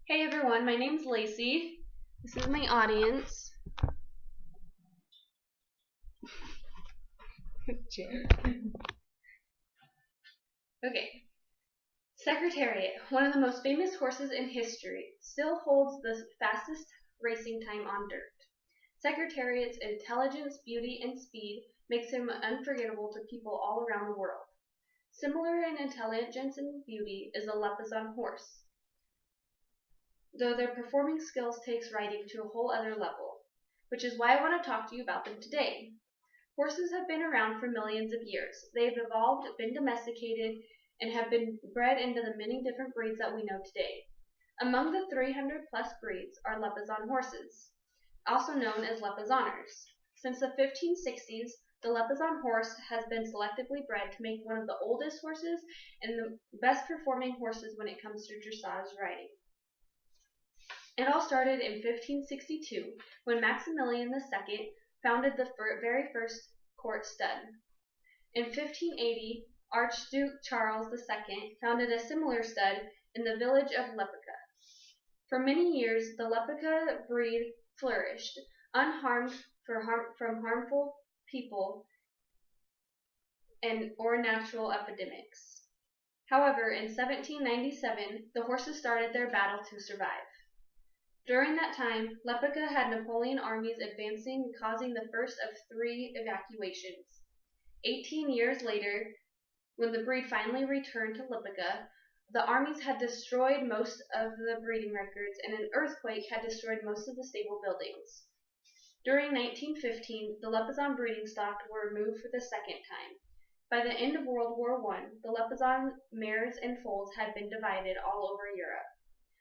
Hey everyone, my name's Lacey. This is my audience. Okay. Secretariat, one of the most famous horses in history, still holds the fastest racing time on dirt. Secretariat's intelligence, beauty, and speed makes him unforgettable to people all around the world. Similar in intelligence and beauty is the Lipizzan horse, though their performing skills takes riding to a whole other level, which is why I want to talk to you about them today. Horses have been around for millions of years. They've evolved, been domesticated, and have been bred into the many different breeds that we know today. Among the 300 plus breeds are Lipizzan horses, also known as Lipizzaners. Since the 1560s, the Lipizzan horse has been selectively bred to make one of the oldest horses and the best performing horses when it comes to dressage riding. It all started in 1562 when Maximilian II founded the very first court stud. In 1580, Archduke Charles II founded a similar stud in the village of Lipica. For many years, the Lipica breed flourished, unharmed from harmful people or natural epidemics. However, in 1797, the horses started their battle to survive. During that time, Lipica had Napoleon armies advancing, causing the first of 3 evacuations. 18 years later, when the breed finally returned to Lipica, the armies had destroyed most of the breeding records, and an earthquake had destroyed most of the stable buildings. During 1915, the Lipizzan breeding stock were removed for the second time. By the end of World War I, the Lipizzan mares and foals had been divided all over Europe.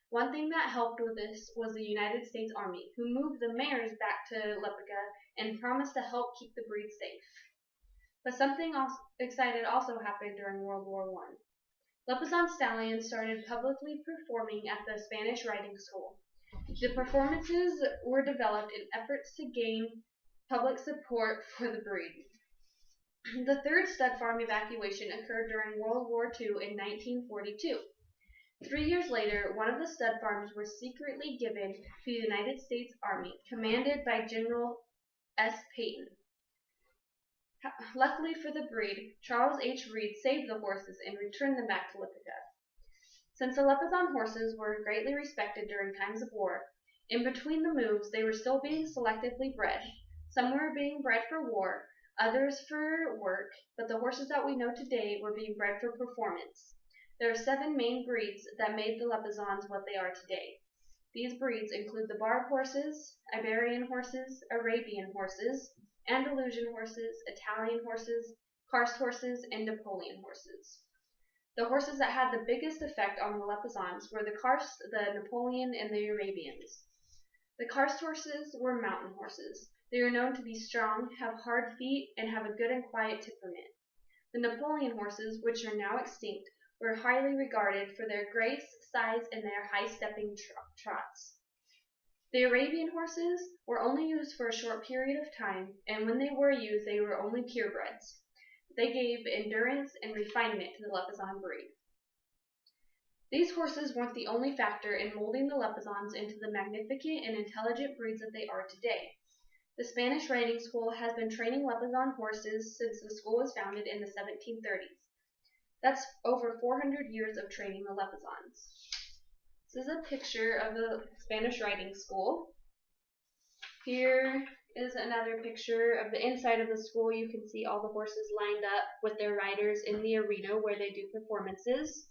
One thing that helped with this was the United States Army, who moved the mares back to Lipica and promised to help keep the breed safe. But something exciting also happened during World War I. Lipizzan stallions started publicly performing at the Spanish riding school. The performances were developed in efforts to gain public support for the breed. The third stud farm evacuation occurred during World War II in 1942. 3 years later, one of the stud farms was secretly given to the United States Army, commanded by General S. Peyton. Luckily for the breed, Charles H. Reed saved the horses and returned them back to Lipica. Since the Lipizzan horses were greatly respected during times of war, in between the moves they were still being selectively bred. Some were being bred for war, others for work, but the horses that we know today were being bred for performance. There are 7 main breeds that made the Lipizzans what they are today. These breeds include the barb horses, Iberian horses, Arabian horses, Andalusian horses, Italian horses, karst horses, and Napoleon horses. The horses that had the biggest effect on the Lipizzans were the karst, the Napoleon, and the Arabians. The karst horses were mountain horses. They are known to be strong, have hard feet, and have a good and quiet temperament. The Napoleon horses, which are now extinct, were highly regarded for their grace, size, and their high-stepping trots. The Arabian horses were only used for a short period of time, and when they were used, they were only purebreds. They gave endurance and refinement to the Lipizzan breed. These horses weren't the only factor in molding the Lipizzans into the magnificent and intelligent breeds that they are today. The Spanish riding school has been training Lipizzan horses since the school was founded in the 1730s. That's over 400 years of training the Lipizzans. This is a picture of the Spanish riding school. Here is another picture of the inside of the school. You can see all the horses lined up with their riders in the arena where they do performances.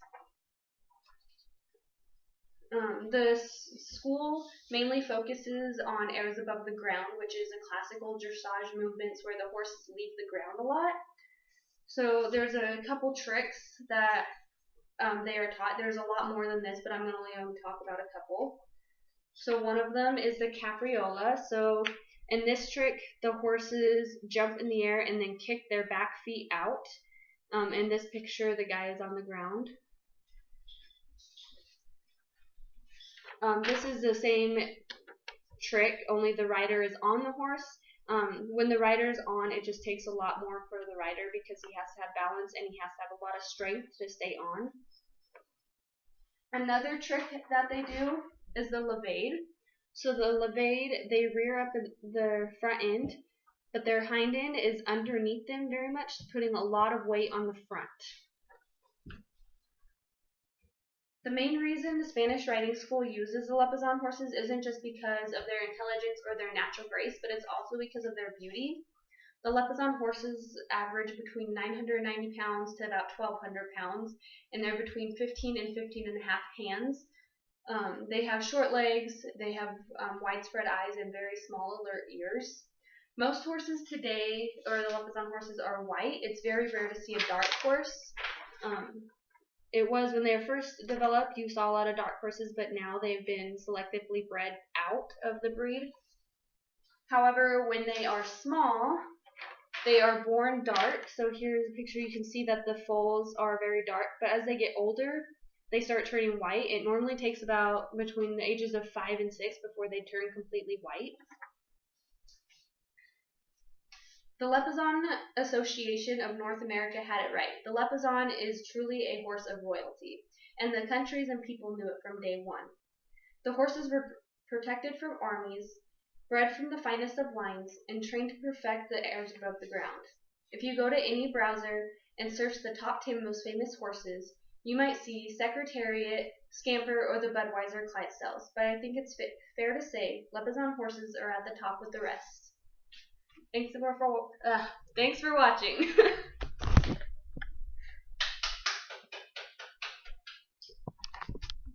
The school mainly focuses on airs above the ground, which is a classical dressage movements where the horses leave the ground a lot. So there's a couple tricks that they are taught. There's a lot more than this, but I'm only going to talk about a couple. So one of them is the capriola. So in this trick, the horses jump in the air and then kick their back feet out. In this picture, the guy is on the ground. This is the same trick, only the rider is on the horse. When the rider's on, it just takes a lot more for the rider because he has to have balance and he has to have a lot of strength to stay on. Another trick that they do is the levade. So the levade, they rear up the front end, but their hind end is underneath them very much, putting a lot of weight on the front. The main reason the Spanish riding school uses the Lipizzan horses isn't just because of their intelligence or their natural grace, but it's also because of their beauty. The Lipizzan horses average between 990 pounds to about 1,200 pounds, and they're between 15 and 15 and a half hands. They have short legs, they have widespread eyes, and very small, alert ears. Most horses today, or the Lipizzan horses, are white. It's very rare to see a dark horse. It was when they were first developed, you saw a lot of dark horses, but now they've been selectively bred out of the breed. However, when they are small, they are born dark. So here's a picture. You can see that the foals are very dark, but as they get older, they start turning white. It normally takes about between the ages of 5 and 6 before they turn completely white. The Lipizzan Association of North America had it right. The Lipizzan is truly a horse of royalty, and the countries and people knew it from day one. The horses were protected from armies, bred from the finest of lines, and trained to perfect the airs above the ground. If you go to any browser and search the top 10 most famous horses, you might see Secretariat, Scamper, or the Budweiser Clydesdales, but I think it's fair to say Lipizzan horses are at the top with the rest. Thanks for watching.